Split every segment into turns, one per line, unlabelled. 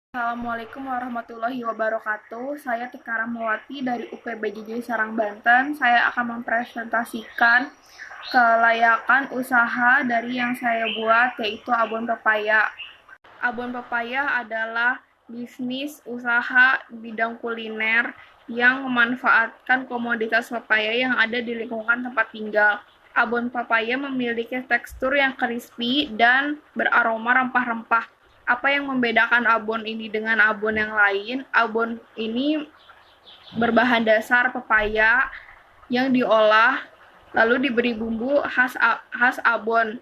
Assalamualaikum warahmatullahi wabarakatuh. Saya Tika Rahmawati dari UPBJJ Serang, Banten. Saya akan mempresentasikan kelayakan usaha dari yang saya buat, yaitu Abon Pepaya. Abon Pepaya adalah bisnis usaha bidang kuliner yang memanfaatkan komoditas pepaya yang ada di lingkungan tempat tinggal. Abon pepaya memiliki tekstur yang crispy dan beraroma rempah-rempah. Apa yang membedakan abon ini dengan abon yang lain? Abon ini berbahan dasar pepaya yang diolah lalu diberi bumbu khas abon,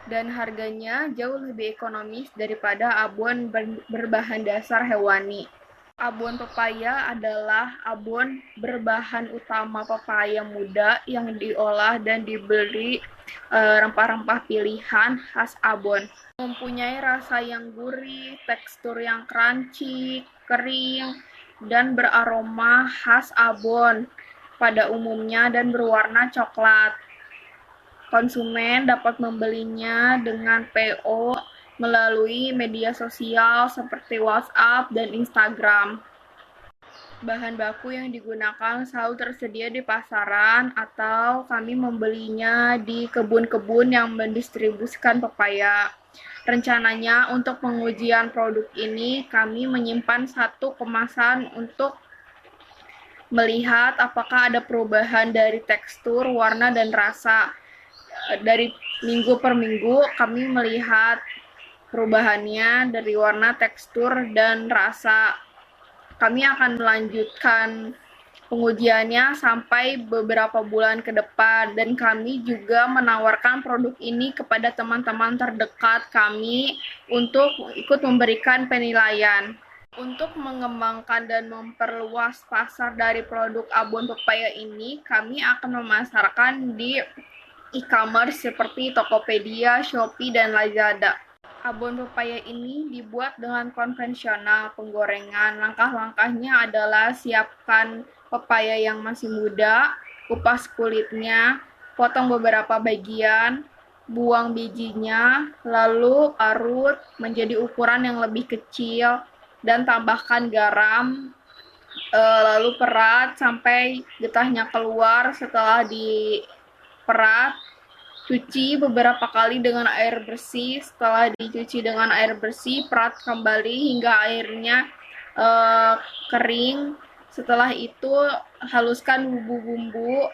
dan harganya jauh lebih ekonomis daripada abon berbahan dasar hewani. Abon pepaya adalah abon berbahan utama pepaya muda yang diolah dan diberi rempah-rempah pilihan khas abon. Mempunyai rasa yang gurih, tekstur yang crunchy, kering, dan beraroma khas abon pada umumnya dan berwarna coklat. Konsumen dapat membelinya dengan PO melalui media sosial seperti WhatsApp dan Instagram. Bahan baku yang digunakan selalu tersedia di pasaran atau kami membelinya di kebun-kebun yang mendistribusikan pepaya. Rencananya untuk pengujian produk ini kami menyimpan satu kemasan untuk melihat apakah ada perubahan dari tekstur, warna, dan rasa. Dari minggu per minggu kami melihat perubahannya dari warna, tekstur, dan rasa. Kami akan melanjutkan pengujiannya sampai beberapa bulan ke depan, dan kami juga menawarkan produk ini kepada teman-teman terdekat kami untuk ikut memberikan penilaian. Untuk mengembangkan dan memperluas pasar dari produk abon pepaya ini, kami akan memasarkan di e-commerce seperti Tokopedia, Shopee, dan Lazada. Abon pepaya ini dibuat dengan konvensional penggorengan. Langkah-langkahnya adalah siapkan pepaya yang masih muda, kupas kulitnya, potong beberapa bagian, buang bijinya, lalu parut menjadi ukuran yang lebih kecil, dan tambahkan garam, lalu perat sampai getahnya keluar. Setelah diperat, cuci beberapa kali dengan air bersih. Setelah dicuci dengan air bersih, perat kembali hingga airnya kering. Setelah itu haluskan bumbu-bumbu.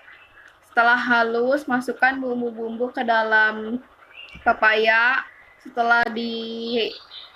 Setelah halus, masukkan bumbu-bumbu ke dalam pepaya. Setelah dimasukkan,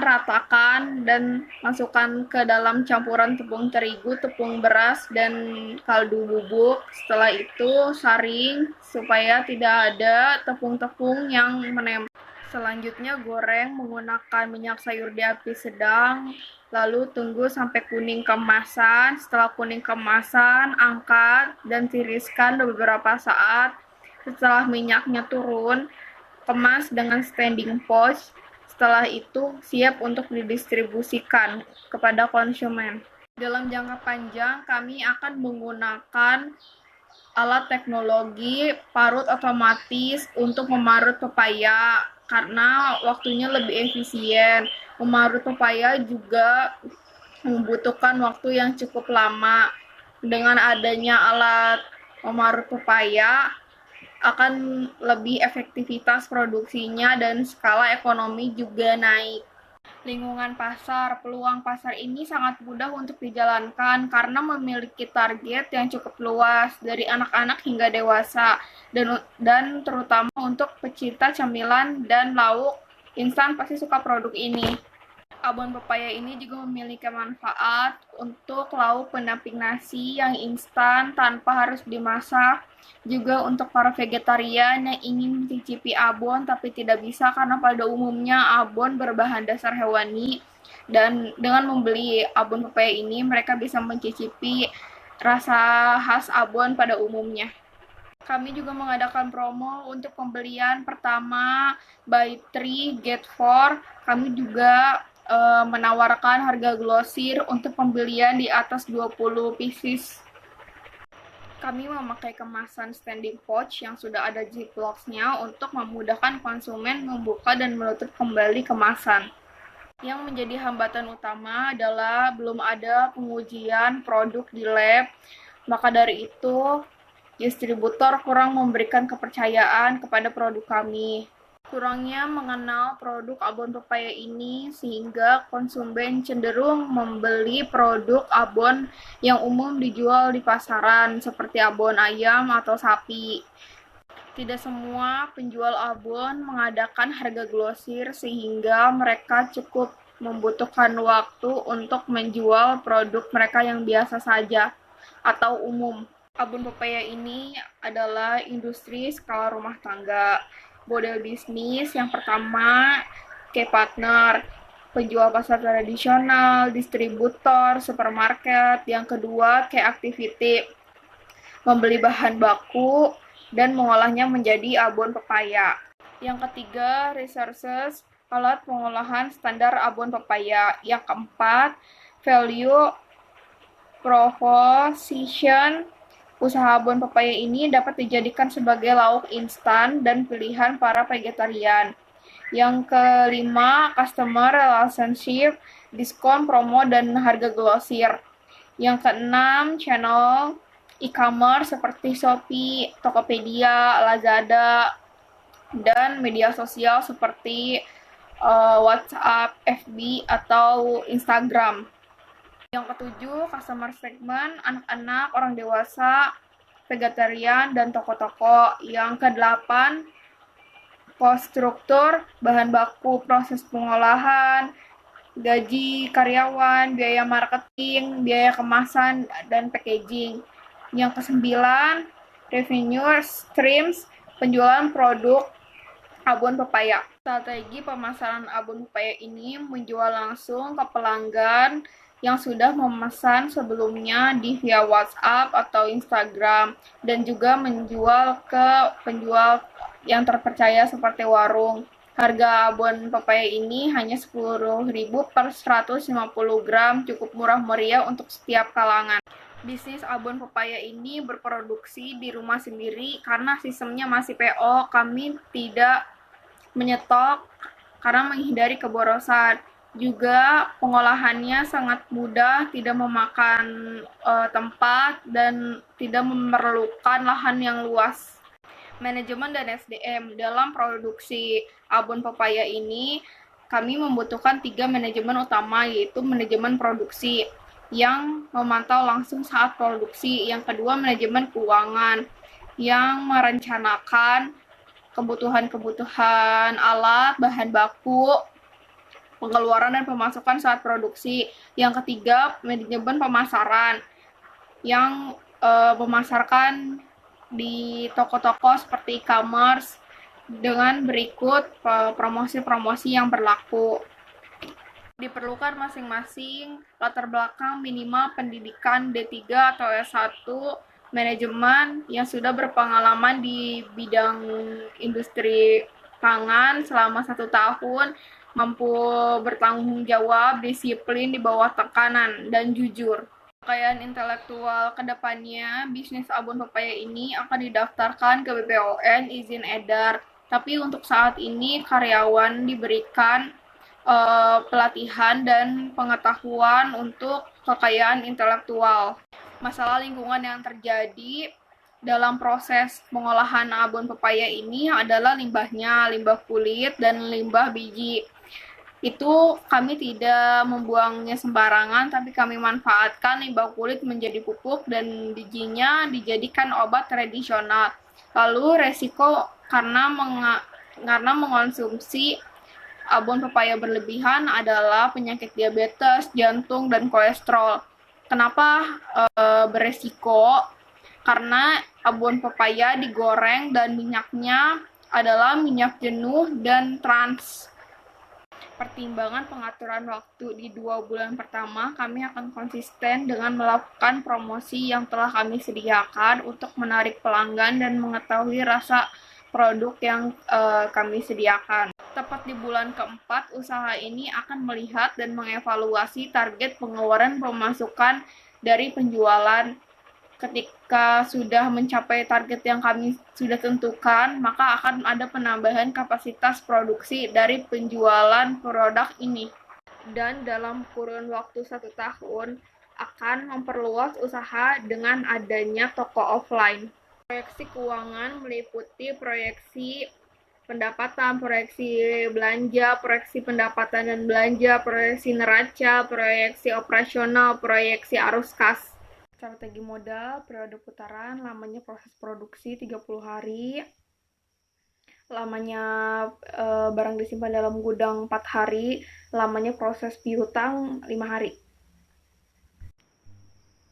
ratakan, dan masukkan ke dalam campuran tepung terigu, tepung beras, dan kaldu bubuk. Setelah itu saring supaya tidak ada tepung-tepung yang menempel. Selanjutnya goreng menggunakan minyak sayur di api sedang, lalu tunggu sampai kuning keemasan. Setelah kuning keemasan, angkat dan tiriskan beberapa saat. Setelah minyaknya turun, kemas dengan standing pouch. Setelah itu siap untuk didistribusikan kepada konsumen. Dalam jangka panjang, kami akan menggunakan alat teknologi parut otomatis untuk memarut pepaya karena waktunya lebih efisien. Memarut pepaya juga membutuhkan waktu yang cukup lama. Dengan adanya alat memarut pepaya, akan lebih efektivitas produksinya dan skala ekonomi juga naik. Lingkungan pasar, peluang pasar ini sangat mudah untuk dijalankan karena memiliki target yang cukup luas dari anak-anak hingga dewasa, dan terutama untuk pecinta camilan dan lauk instan pasti suka produk ini. Abon pepaya ini juga memiliki manfaat untuk lauk pendamping nasi yang instan tanpa harus dimasak. Juga untuk para vegetarian yang ingin mencicipi abon tapi tidak bisa karena pada umumnya abon berbahan dasar hewani. Dan dengan membeli abon pepaya ini, mereka bisa mencicipi rasa khas abon pada umumnya. Kami juga mengadakan promo untuk pembelian pertama buy 3 get 4. Kami juga menawarkan harga glosir untuk pembelian di atas 20 pieces. Kami memakai kemasan standing pouch yang sudah ada ziplock-nya untuk memudahkan konsumen membuka dan menutup kembali kemasan. Yang menjadi hambatan utama adalah belum ada pengujian produk di lab, maka dari itu distributor kurang memberikan kepercayaan kepada produk kami. Kurangnya mengenal produk abon pepaya ini sehingga konsumen cenderung membeli produk abon yang umum dijual di pasaran seperti abon ayam atau sapi. Tidak semua penjual abon mengadakan harga grosir sehingga mereka cukup membutuhkan waktu untuk menjual produk mereka yang biasa saja atau umum. Abon pepaya ini adalah industri skala rumah tangga. Model bisnis yang pertama, kayak partner, penjual pasar tradisional, distributor, supermarket. Yang kedua, kayak activity, membeli bahan baku dan mengolahnya menjadi abon pepaya. Yang ketiga, resources, alat pengolahan standar abon pepaya. Yang keempat, value proposition. Usaha abon pepaya ini dapat dijadikan sebagai lauk instan dan pilihan para vegetarian. Yang kelima, customer relationship, diskon, promo, dan harga grosir. Yang keenam, channel e-commerce seperti Shopee, Tokopedia, Lazada, dan media sosial seperti WhatsApp, FB, atau Instagram. Yang ketujuh, customer segment, anak-anak, orang dewasa, vegetarian, dan toko-toko. Yang kedelapan, cost struktur, bahan baku, proses pengolahan, gaji karyawan, biaya marketing, biaya kemasan, dan packaging. Yang kesembilan, revenue streams, penjualan produk abon pepaya. Strategi pemasaran abon pepaya ini menjual langsung ke pelanggan yang sudah memesan sebelumnya di via WhatsApp atau Instagram, dan juga menjual ke penjual yang terpercaya seperti warung. Harga abon pepaya ini hanya 10.000 per 150 gram, cukup murah meriah untuk setiap kalangan. Bisnis abon pepaya ini berproduksi di rumah sendiri karena sistemnya masih PO. Kami tidak menyetok karena menghindari keborosan. Juga pengolahannya sangat mudah, tidak memakan tempat, dan tidak memerlukan lahan yang luas. Manajemen dan SDM dalam produksi abon pepaya ini, kami membutuhkan 3 manajemen utama, yaitu manajemen produksi yang memantau langsung saat produksi. Yang kedua, manajemen keuangan yang merencanakan kebutuhan alat, bahan baku, pengeluaran dan pemasukan saat produksi. Yang ketiga, manajemen pemasaran yang memasarkan di toko-toko seperti e-commerce dengan berikut promosi-promosi yang berlaku. Diperlukan masing-masing latar belakang minimal pendidikan D3 atau S1, manajemen yang sudah berpengalaman di bidang industri pangan selama 1 tahun, mampu bertanggung jawab, disiplin di bawah tekanan, dan jujur. Kekayaan intelektual kedepannya, bisnis abon pepaya ini akan didaftarkan ke BPOM izin edar. Tapi untuk saat ini karyawan diberikan pelatihan dan pengetahuan untuk kekayaan intelektual. Masalah lingkungan yang terjadi dalam proses pengolahan abon pepaya ini adalah limbahnya, limbah kulit, dan limbah biji. Itu kami tidak membuangnya sembarangan, tapi kami manfaatkan limbah kulit menjadi pupuk dan bijinya dijadikan obat tradisional. Lalu resiko karena mengonsumsi abon pepaya berlebihan adalah penyakit diabetes, jantung, dan kolesterol. Kenapa beresiko? Karena abon pepaya digoreng dan minyaknya adalah minyak jenuh dan trans. Pertimbangan pengaturan waktu di 2 bulan pertama, kami akan konsisten dengan melakukan promosi yang telah kami sediakan untuk menarik pelanggan dan mengetahui rasa produk yang kami sediakan. Tepat di bulan keempat, usaha ini akan melihat dan mengevaluasi target pengeluaran pemasukan dari penjualan Ketika sudah mencapai target yang kami sudah tentukan, maka akan ada penambahan kapasitas produksi dari penjualan produk ini. Dan dalam kurun waktu 1 tahun, akan memperluas usaha dengan adanya toko offline. Proyeksi keuangan meliputi proyeksi pendapatan, proyeksi belanja, proyeksi pendapatan dan belanja, proyeksi neraca, proyeksi operasional, proyeksi arus kas. Strategi modal, periode putaran, lamanya proses produksi 30 hari, lamanya barang disimpan dalam gudang 4 hari, lamanya proses piutang 5 hari.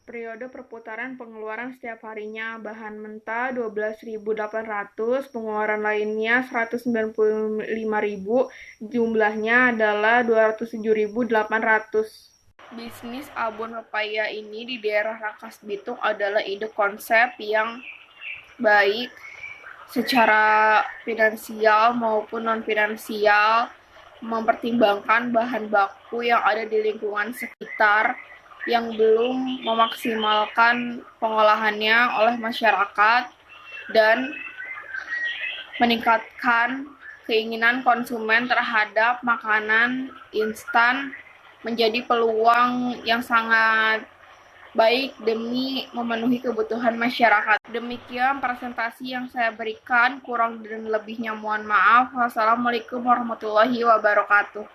Periode perputaran pengeluaran setiap harinya, bahan mentah 12.800, pengeluaran lainnya 195.000, jumlahnya adalah 207.800. Bisnis abon pepaya ini di daerah Rangkas Bitung adalah ide konsep yang baik secara finansial maupun non-finansial, mempertimbangkan bahan baku yang ada di lingkungan sekitar yang belum memaksimalkan pengolahannya oleh masyarakat dan meningkatkan keinginan konsumen terhadap makanan instan menjadi peluang yang sangat baik demi memenuhi kebutuhan masyarakat. Demikian presentasi yang saya berikan, kurang dan lebihnya mohon maaf. Wassalamualaikum warahmatullahi wabarakatuh.